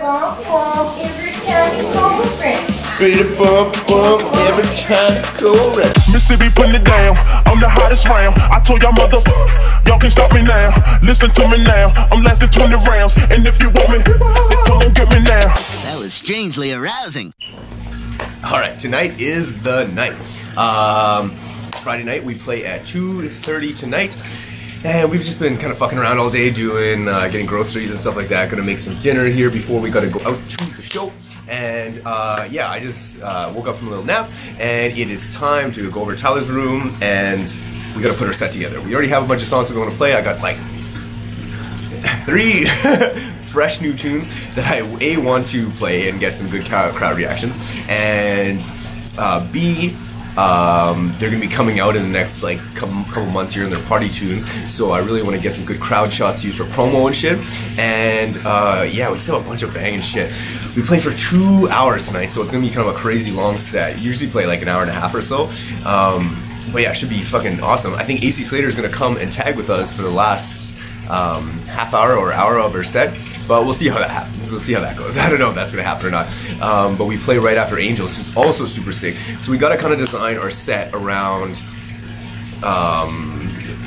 bump bump every time you go around. Ready to bump bump every time you go around. Mississippi putting it down, I'm the hottest round. I told y'all mother, y'all can't stop me now. Listen to me now, I'm lasting 20 rounds. And if you want me, then come and get me now. That was strangely arousing. Alright, tonight is the night. Friday night, we play at 2:30 tonight. And we've just been kind of fucking around all day doing, getting groceries and stuff like that. Gonna make some dinner here before we gotta go out to the show. And yeah, I just woke up from a little nap, and it is time to go over to Tyler's room, and we gotta put our set together. We already have a bunch of songs that we want to play. I got like 3 fresh new tunes that I A, want to play and get some good crowd reactions, and B, they're gonna be coming out in the next like couple months here, in their party tunes. So I really want to get some good crowd shots used for promo and shit. And yeah, we just have a bunch of banging shit. We play for 2 hours tonight, so it's gonna be kind of a crazy long set. You usually play like an hour and a half or so. But yeah, it should be fucking awesome. I think AC Slater is gonna come and tag with us for the last half hour or hour of our set. But we'll see how that happens. We'll see how that goes. I don't know if that's going to happen or not. But we play right after Angels, who's also super sick. So we got to kind of design our set around...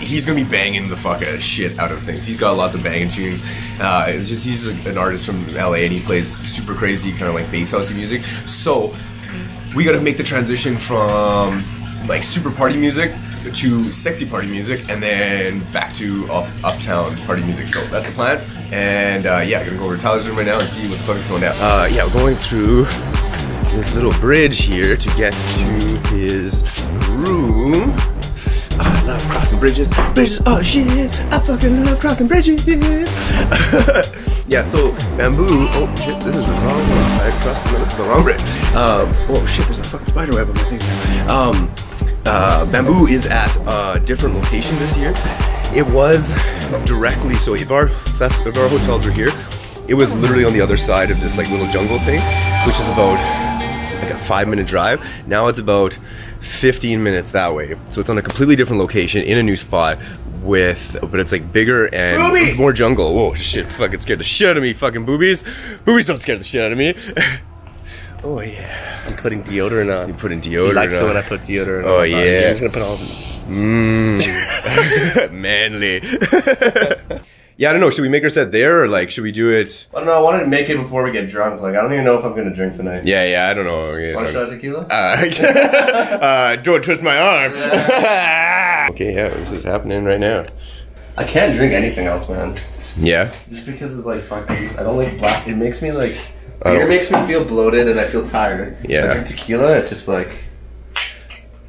he's going to be banging the fuck shit out of things. He's got lots of banging tunes. It's just he's an artist from LA, and he plays super crazy kind of like bass housey music. So we got to make the transition from like super party music to sexy party music, and then back to uptown party music. So that's the plan. And yeah, I'm gonna go over to Tyler's room right now and see what the fuck is going down. Yeah, we're going through this little bridge here to get to his room. I love crossing bridges. Bridges, oh shit, I fucking love crossing bridges. Yeah, so bamboo. Oh shit, this is the wrong one. I crossed the wrong bridge. Oh shit, there's a fucking spider web on my thing. Bamboo is at a different location this year. It was directly, so if our hotels were here, it was literally on the other side of this like little jungle thing, which is about like a 5-minute drive. Now it's about 15 minutes that way. So it's on a completely different location in a new spot but it's like bigger and more jungle. Whoa, shit, fucking scared the shit out of me, fucking boobies. Boobies don't scare the shit out of me. Oh yeah. I'm putting deodorant on. You're putting deodorant on. He likes it when I put deodorant on. Oh yeah. I'm just gonna put all manly. Yeah, I don't know, should we make our set there, or like, should we do it? I don't know, I wanted to make it before we get drunk. Like, I don't even know if I'm gonna drink tonight. Yeah, I don't know. Want a shot of tequila? Don't twist my arm. Okay, yeah, this is happening right now. I can't drink anything else, man. Yeah? Just because of like fucking, I don't like black, it makes me like, beer makes me feel bloated and I feel tired. Yeah. I drink tequila, it's just like...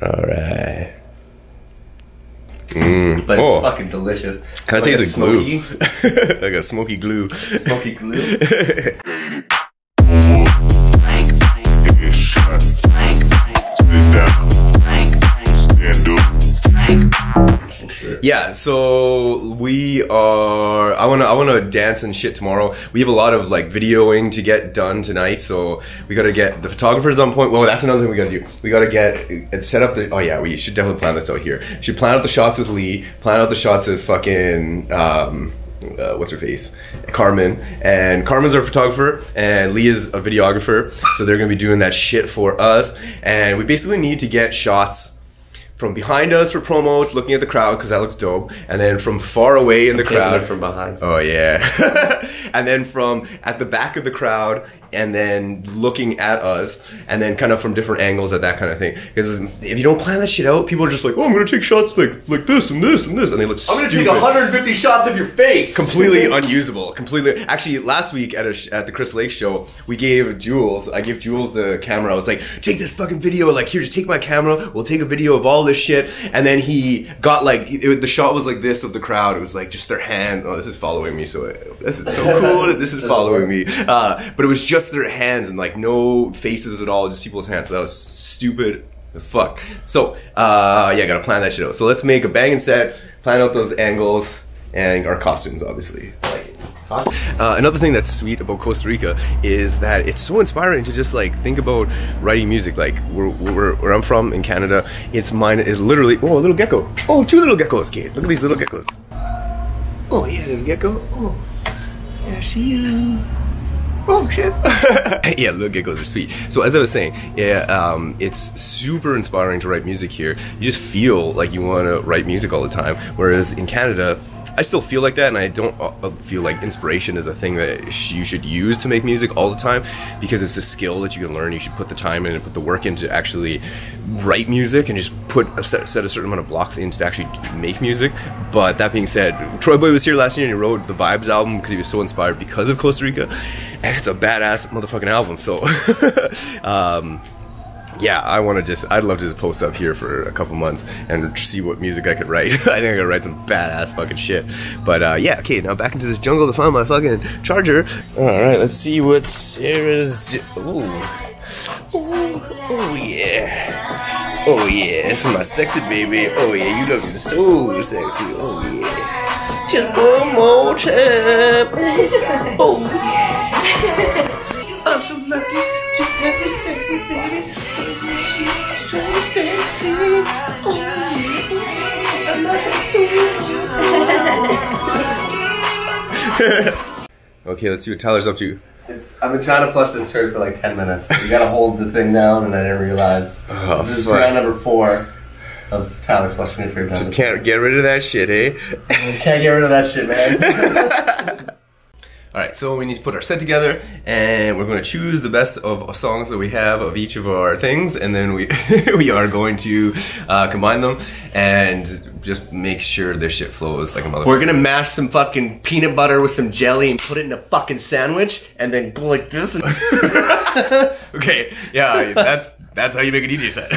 Alright. But it's fucking delicious. Kind of tastes like glue. Like a smoky glue. Smoky glue? Yeah, so we are. I wanna dance and shit tomorrow. We have a lot of like videoing to get done tonight, so we gotta get the photographers on point. Well, that's another thing we gotta do. We gotta get set up the. Oh yeah, we should definitely plan this out here. We should plan out the shots with Lee. Plan out the shots of fucking. What's her face? Carmen. And Carmen's our photographer, and Lee is a videographer. So they're gonna be doing that shit for us. And we basically need to get shots from behind us for promos, looking at the crowd because that looks dope, and then from far away in the crowd from behind. Oh yeah. And then from at the back of the crowd, and then looking at us, and then kind of from different angles at that kind of thing. Because if you don't plan that shit out, people are just like, oh, I'm gonna take shots like this and this and this, and they look stupid. I'm gonna take 150 shots of your face. Completely unusable. Completely. Actually, last week at the Chris Lake show, we gave Jules. I gave Jules the camera. I was like, take this fucking video. Like, here, just take my camera. We'll take a video of all this shit. And then he got like the shot was like this of the crowd. It was like just their hand. Oh, this is following me. So this is so cool that this is following me. But it was just their hands and like no faces at all, just people's hands. So that was stupid as fuck. So yeah, gotta plan that shit out. So let's make a banging set, plan out those angles, and our costumes, obviously. Another thing that's sweet about Costa Rica is that it's so inspiring to just like think about writing music. Like where I'm from in Canada, it's literally, oh, a little gecko. Oh, 2 little geckos, kid. Look at these little geckos. Oh yeah, little gecko. Oh yeah, she. Oh shit. Yeah, little giggles are sweet. So as I was saying, yeah, it's super inspiring to write music here. You just feel like you want to write music all the time. Whereas in Canada, I still feel like that, and I don't feel like inspiration is a thing that you should use to make music all the time, because it's a skill that you can learn. You should put the time in and put the work in to actually write music, and just put set a certain amount of blocks in to actually make music. But that being said, Troy Boy was here last year and he wrote the Vibes album because he was so inspired because of Costa Rica, and it's a badass motherfucking album. So yeah, I'd love to just post up here for a couple months and see what music I could write. I think I could write some badass fucking shit. But yeah, okay, now back into this jungle to find my fucking charger. Alright, let's see what Sarah's ooh, yeah. Oh yeah, this is my sexy baby. Oh yeah, you looking so sexy. Oh yeah. Just one more time. Oh yeah. I'm so lucky to have this sexy baby. So sexy. Oh yeah. Okay, let's see what Tyler's up to. I've been trying to flush this turd for like 10 minutes. You gotta hold the thing down, and I didn't realize. Oh, this is round number 4 of Tyler flushing a turd down. Just can't get rid of that shit, eh? Can't get rid of that shit, man. Alright, so we need to put our set together, and we're going to choose the best of songs that we have of each of our things, and then we we are going to combine them and just make sure their shit flows like a motherfucker. We're gonna mash some fucking peanut butter with some jelly and put it in a fucking sandwich, and then go like this. And okay, yeah, that's how you make a DJ set.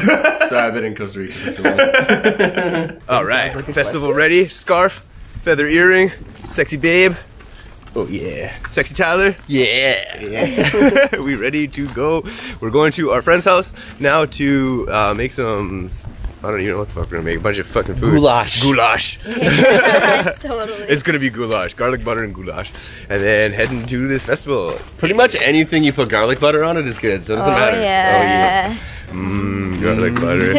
Sorry, I've been in Costa Rica. Alright, festival ready, scarf, feather earring, sexy babe. Oh yeah. Sexy Tyler? Yeah. Yeah. We ready to go. We're going to our friend's house now to make some, I don't even know what the fuck we're gonna make. A bunch of fucking food. Goulash. Goulash. Totally. It's gonna be goulash. Garlic butter and goulash. And then heading to this festival. Pretty much anything you put garlic butter on it is good, so it doesn't matter. Yeah. Garlic butter.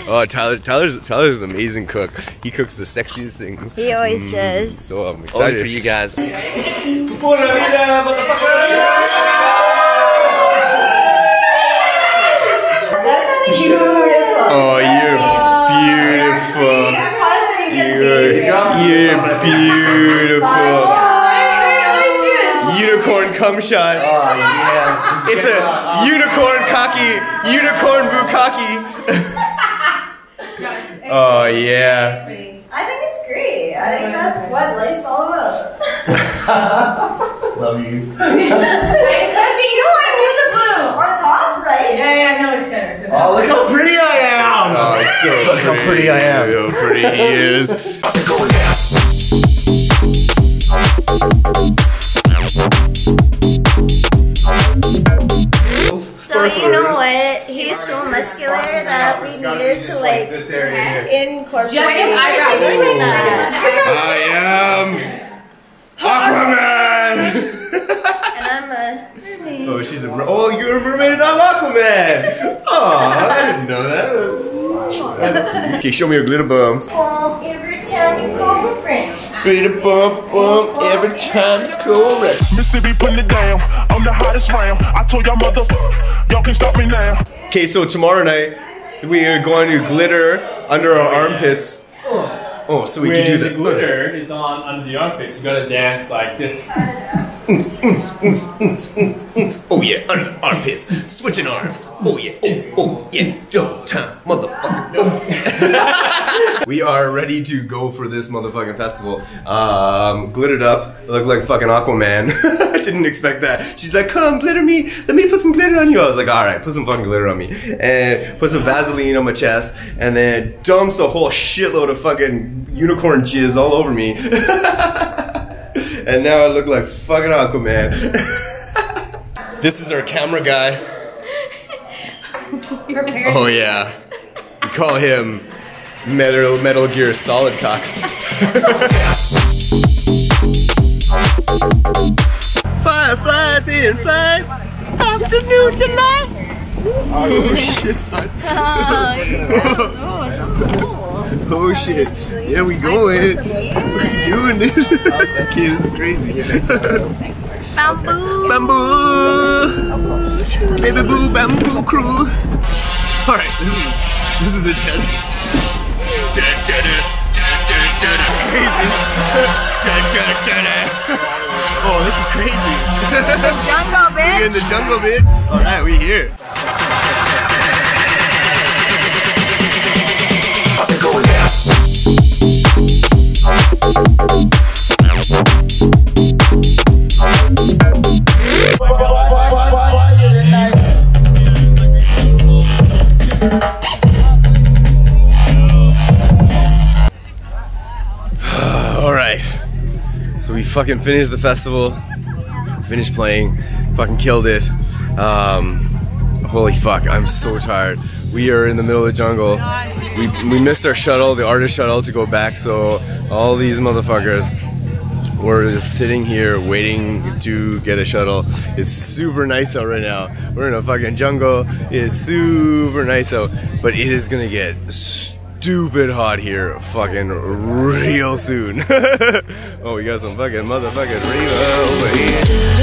Oh, Tyler's an amazing cook. He cooks the sexiest things. He always does. So I'm Only excited for you guys. So Oh, you're beautiful. You're beautiful. Unicorn cum shot. Oh, yeah. It's a unicorn unicorn bukkake. Oh, yeah. I think it's great. I think that's what life's all about. Love you. You want to do the blue on top, right? Yeah, no, it's better. Oh, look how pretty I am! Oh, it's so Look how pretty I am. Look how pretty he is. So you know what? He's so muscular that we needed to like incorporate Just his eyebrows. everything like that. I am Aquaman! And I'm a mermaid. Oh, she's a oh, you're a mermaid and I'm Aquaman! Oh, I didn't know that. Okay, show me your glitter bomb. Bump every time you go around. Glitter bump every time you go around. Mississippi putting it down. I'm the hottest round. I told y'all y'all can't stop me now. Okay, so tomorrow night we are going to glitter under our armpits. Oh, so we can do the that. glitter is on under the armpits. You gotta dance like this. Oh yeah, under the armpits, switching arms. Oh yeah, oh yeah, double time, motherfucker. Oh. We are ready to go for this motherfucking festival. Glittered up, look like fucking Aquaman. I didn't expect that. She's like, come glitter me, let me put some glitter on you. I was like, alright, put some fucking glitter on me. And put some Vaseline on my chest, and then dumps a whole shitload of fucking unicorn jizz all over me. And now I look like fucking Aquaman. This is our camera guy. Oh yeah. We call him Metal Gear Solid Cock. Fireflies in flight. Afternoon delight. Oh shit, son. Oh shit. Yeah, we going. We're doing it. Okay, this is crazy. Bamboo. Bamboo. Baby boo, bamboo crew. All right, this is intense. It's crazy. Oh, this is crazy. Jungle, bitch. We in the jungle, bitch. All right, we here. Alright, so we fucking finished the festival, finished playing, fucking killed it. Holy fuck, I'm so tired. We are in the middle of the jungle. We missed our shuttle, the artist shuttle, to go back, so all these motherfuckers were just sitting here waiting to get a shuttle. It's super nice out right now. We're in a fucking jungle. It's super nice out, but it is gonna get stupid hot here fucking real soon. Oh, we got some fucking motherfucking Reva over here.